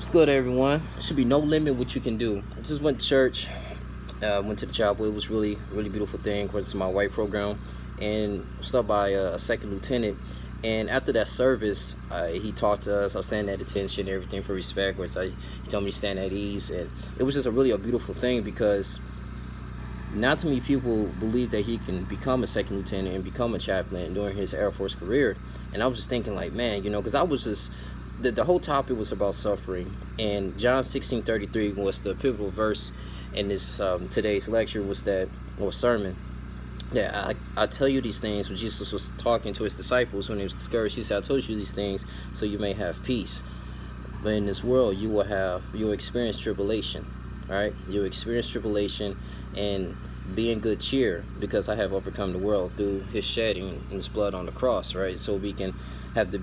What's good, everyone? Should be no limit what you can do. I just went to church, went to the chapel. It was really beautiful thing. Went to my white program, and stopped by a second lieutenant. And after that service, he talked to us. I was standing at attention, everything for respect. Where he told me to stand at ease, and it was just a beautiful thing because not too many people believe that he can become a second lieutenant and become a chaplain during his Air Force career. And I was just thinking, like, man, because I was just the whole topic was about suffering, and John 16:33 was the pivotal verse in this today's lecture or sermon. Yeah, I tell you these things when Jesus was talking to his disciples when he was discouraged. He said, "I told you these things so you may have peace. But in this world, you'll experience tribulation. Right? You'll experience tribulation, and be in good cheer because I have overcome the world through his shedding his blood on the cross." Right? So we can have the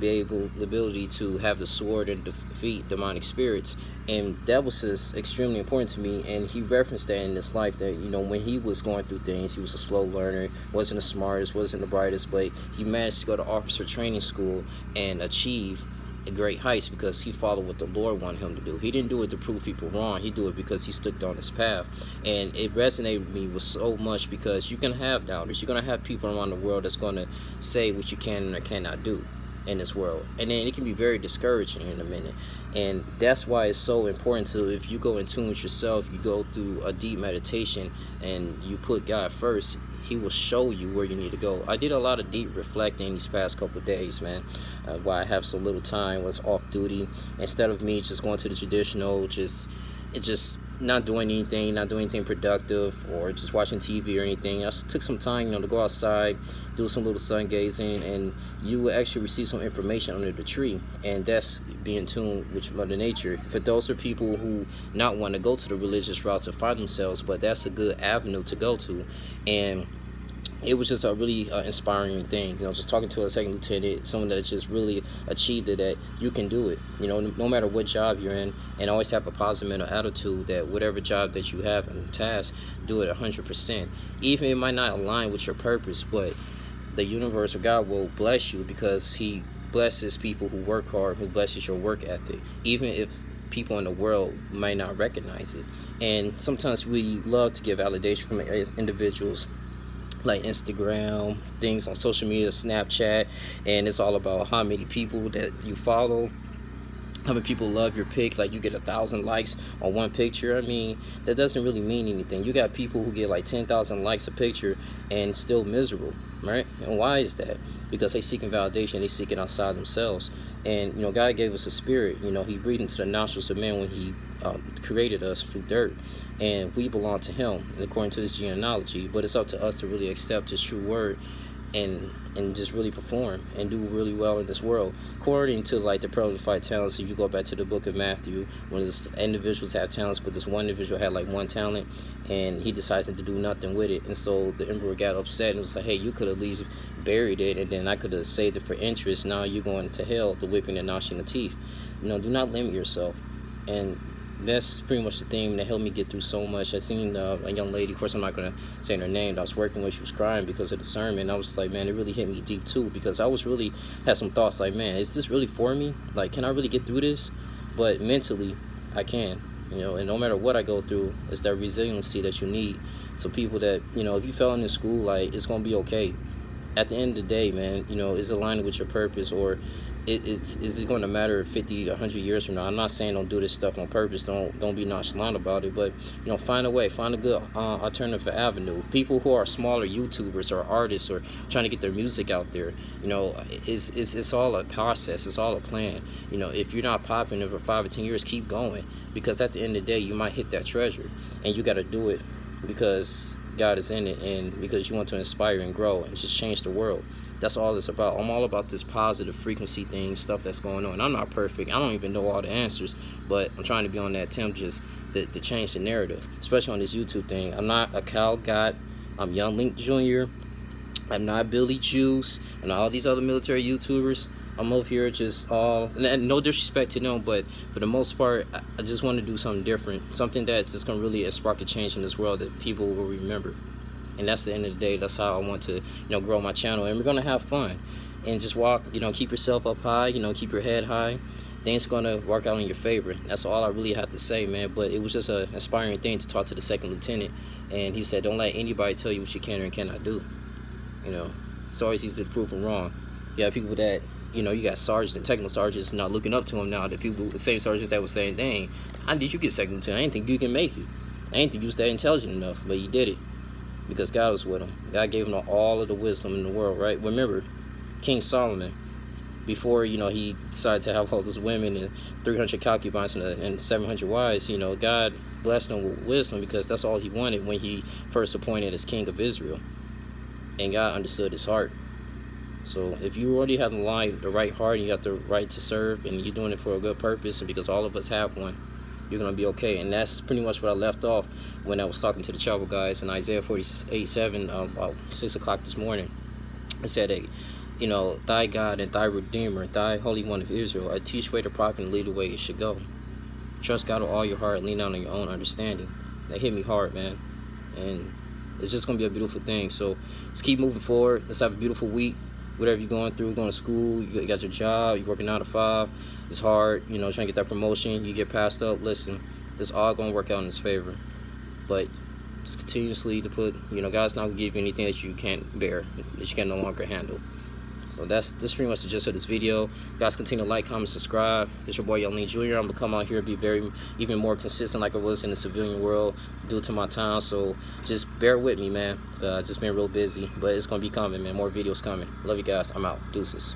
ability to have the sword and defeat demonic spirits. And that was just extremely important to me. And he referenced that in his life that, when he was going through things, he was a slow learner, wasn't the smartest, wasn't the brightest, but he managed to go to officer training school and achieve great heights because he followed what the Lord wanted him to do. He didn't do it to prove people wrong. He do it because he stuck on his path. And it resonated with me with so much because you're going to have doubters. You're going to have people around the world that's going to say what you can and cannot do in this world, and then it can be very discouraging in a minute. And that's why it's so important to, if you go in tune with yourself, you go through a deep meditation and you put God first, he will show you where you need to go. I did a lot of deep reflecting these past couple of days, man. While I have so little time, was off duty, instead of me just going to the traditional, just not doing anything productive, or just watching TV or anything. I just took some time, to go outside, do some little sun gazing, and you will actually receive some information under the tree, and that's being tuned with Mother Nature. For those are people who not want to go to the religious route to find themselves, but that's a good avenue to go to. And it was just a really inspiring thing, just talking to a second lieutenant, someone that just really achieved it, that you can do it, no matter what job you're in, and always have a positive mental attitude that whatever job that you have and task, do it 100%. Even it might not align with your purpose, but the universe or God will bless you because he blesses people who work hard, who blesses your work ethic, even if people in the world might not recognize it. And sometimes we love to give validation from individuals like Instagram, things on social media, Snapchat, and it's all about how many people that you follow, how many people love your pic. Like, you get 1,000 likes on one picture. I mean, that doesn't really mean anything. You got people who get like 10,000 likes a picture and still miserable, right? And why is that? Because they seeking validation, they seeking outside themselves. And God gave us a spirit. He breathed into the nostrils of man when he created us through dirt, and we belong to him according to his genealogy. But it's up to us to really accept his true word and just really perform and do really well in this world according to like the pearl of 5 talents. If you go back to the book of Matthew, when this individuals have talents, but this one individual had like one talent and he decided to do nothing with it, and so the emperor got upset and was like, hey, you could at least buried it, and then I could have saved it for interest. Now you're going to hell, the whipping and gnashing of teeth. Do not limit yourself. And that's pretty much the theme that helped me get through so much. I seen a young lady, of course I'm not going to say her name, that I was working with. She was crying because of the sermon. I was like, man, it really hit me deep too, because I was really had some thoughts like, man, is this really for me? Like, can I really get through this? But mentally, I can, and no matter what I go through, it's that resiliency that you need. So people that, if you fell into school, like, it's going to be okay. At the end of the day, man, is aligned with your purpose, or is it going to matter 50, 100 years from now? I'm not saying don't do this stuff on purpose. Don't be nonchalant about it. But find a way, find a good alternative avenue. People who are smaller YouTubers or artists or trying to get their music out there, it's all a process. It's all a plan. If you're not popping for 5 or 10 years, keep going, because at the end of the day, you might hit that treasure, and you got to do it because God is in it, and because you want to inspire and grow and just change the world. That's all it's about. I'm all about this positive frequency thing, stuff that's going on. I'm not perfect. I don't even know all the answers, but I'm trying to be on that attempt just to change the narrative, especially on this YouTube thing. I'm not a Cal God. I'm Young Link Jr. I'm not Billy Juice and all these other military YouTubers. I'm over here just and no disrespect to them, but for the most part, I just want to do something different, something that's just going to really spark a change in this world that people will remember. And that's the end of the day. That's how I want to, grow my channel. And we're going to have fun and just walk, keep yourself up high, keep your head high, things gonna work out in your favor. That's all I really have to say, man. But it was just an inspiring thing to talk to the second lieutenant, and he said, "Don't let anybody tell you what you can or cannot do." You know, it's always easy to prove them wrong. You have people that, you know, you got sergeants and technical sergeants not looking up to him now. The people, the same sergeants that were saying, "Dang, how did you get second lieutenant? I didn't think you can make it. I didn't think you was that intelligent enough." But he did it because God was with him. God gave him all of the wisdom in the world, right? Remember, King Solomon, before, you know, he decided to have all those women and 300 concubines and 700 wives, you know, God blessed him with wisdom because that's all he wanted when he first appointed as king of Israel. And God understood his heart. So if you already have the right heart, and you got the right to serve, and you're doing it for a good purpose, and because all of us have one, you're going to be okay. And that's pretty much what I left off when I was talking to the chapel guys in Isaiah 48:7, about 6 o'clock this morning. It said, hey, you know, thy God and thy Redeemer, thy Holy One of Israel, I teach way the prophet and lead the way it should go. Trust God with all your heart, lean out on your own understanding. That hit me hard, man. And it's just going to be a beautiful thing. So let's keep moving forward. Let's have a beautiful week. Whatever you're going through, going to school, you got your job, you're working 9 to 5, it's hard, you know, trying to get that promotion, you get passed up. Listen, it's all going to work out in his favor. But just continuously to put, you know, God's not going to give you anything that you can't bear, that you can no longer handle. So that's pretty much the gist of this video. Guys, continue to like, comment, subscribe. It's your boy Young Jr. I'm gonna come out here and be even more consistent like I was in the civilian world due to my time. So just bear with me, man. Just been real busy, but it's gonna be coming, man. More videos coming. Love you guys. I'm out. Deuces.